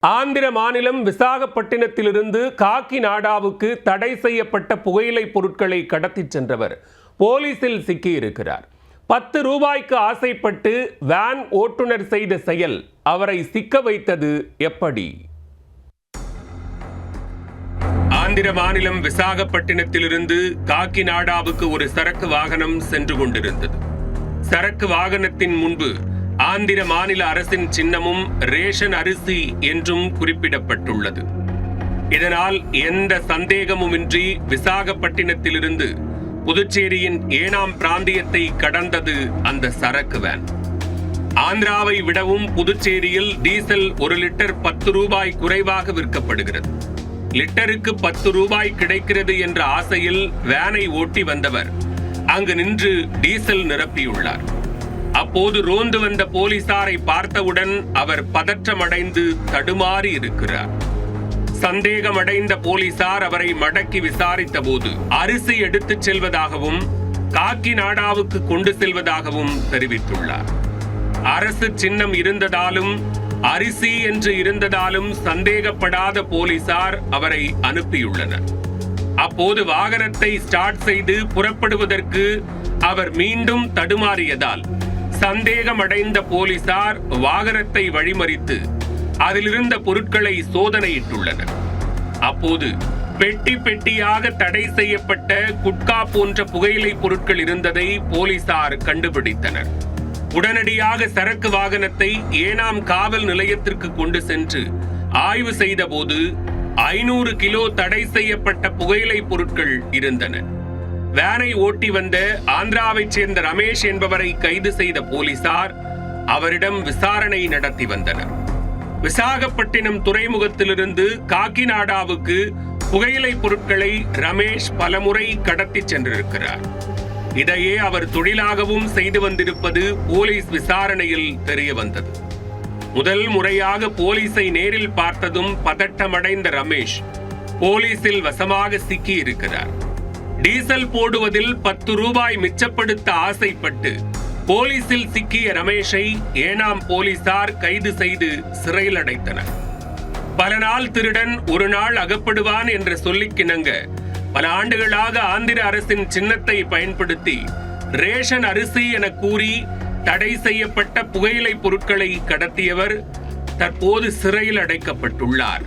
ஆந்திர மாநிலம் விசாகப்பட்டினத்திலிருந்து காக்கிநாடாவுக்கு தடை செய்யப்பட்ட புகையிலை பொருட்களை கடத்திச் சென்றவர் போலீசில் சிக்கியிருக்கிறார். 10 ரூபாய்க்கு ஆசைப்பட்டு வேன் ஓட்டுநர் செய்த செயல் அவரை சிக்க வைத்தது எப்படி? ஆந்திர மாநிலம் விசாகப்பட்டினத்திலிருந்து காக்கிநாடாவுக்கு ஒரு சரக்கு வாகனம் சென்று கொண்டிருந்தது. சரக்கு வாகனத்தின் முன்பு ஆந்திர மாநில அரசின் சின்னமும் ரேஷன் அரிசி என்றும் குறிப்பிடப்பட்டுள்ளது. இதனால் எந்த சந்தேகமுமின்றி விசாகப்பட்டினத்திலிருந்து புதுச்சேரியின் ஏனாம் பிராந்தியத்தை கடந்தது அந்த சரக்கு வேன். ஆந்திராவை விடவும் புதுச்சேரியில் டீசல் 1 லிட்டர் 10 ரூபாய் குறைவாக விற்கப்படுகிறது. லிட்டருக்கு 10 ரூபாய் கிடைக்கிறது என்ற ஆசையில் வேனை ஓட்டி வந்தவர் அங்கு நின்று டீசல் நிரப்பியுள்ளார். அப்போது ரோந்து வந்த போலீசாரை பார்த்தவுடன் அவர் பதற்றமடைந்து தடுமாறி இருக்கிறார். சந்தேகமடைந்த போலீசார் அவரை மடக்கி விசாரித்த போது அரிசி எடுத்துச் செல்வதாகவும் காக்கிநாடாவுக்கு கொண்டு செல்வதாகவும் தெரிவித்துள்ளார். அரசு சின்னம் இருந்ததாலும் அரிசி என்று இருந்ததாலும் சந்தேகப்படாத போலீசார் அவரை அனுப்பியுள்ளனர். அப்போது வாகனத்தை ஸ்டார்ட் செய்து புறப்படுவதற்கு அவர் மீண்டும் தடுமாறியதால் சந்தேகமடைந்த போலீசார் வாகனத்தை வழிமறித்து அதிலிருந்த பொருட்களை சோதனையிட்டுள்ளனர். அப்போது பெட்டி பெட்டியாக தடை செய்யப்பட்ட குட்கா போன்ற புகையிலை பொருட்கள் இருந்ததை போலீசார் கண்டுபிடித்தனர். உடனடியாக சரக்கு வாகனத்தை ஏனாம் காவல் நிலையத்திற்கு கொண்டு சென்று ஆய்வு செய்த போது 500 கிலோ தடை செய்யப்பட்ட புகையிலை பொருட்கள் இருந்தன. வேனை ஓட்டி வந்த ஆந்திராவைச் சேர்ந்த ரமேஷ் என்பவரை கைது செய்த போலீசார் அவரிடம் விசாரணை நடத்தி வந்தனர். விசாகப்பட்டினம் துறைமுகத்திலிருந்து காக்கிநாடாவுக்கு புகையிலை பொருட்களை ரமேஷ் பலமுறை கடத்தி சென்றிருக்கிறார். இதையே அவர் தொழிலாகவும் செய்து வந்திருப்பது போலீஸ் விசாரணையில் தெரிய வந்தது. முதல் முறையாக போலீஸை நேரில் பார்த்ததும் பதட்டமடைந்த ரமேஷ் போலீசில் வசமாக சிக்கி இருக்கிறார். டீசல் போடுவதில் 10 ரூபாய் மிச்சப்படுத்த ஆசைப்பட்டு போலீசில் சிக்கிய ரமேஷை ஏனாம் போலீசார் கைது செய்து சிறையில் அடைத்தனர். பல நாள் திருடன் ஒரு நாள் அகப்படுவான் என்ற சொல்லிக்கிணங்க பல ஆண்டுகளாக ஆந்திர அரசின் சின்னத்தை பயன்படுத்தி ரேஷன் அரிசி என கூறி தடை செய்யப்பட்ட புகையிலை பொருட்களை கடத்தியவர் தற்போது சிறையில் அடைக்கப்பட்டுள்ளார்.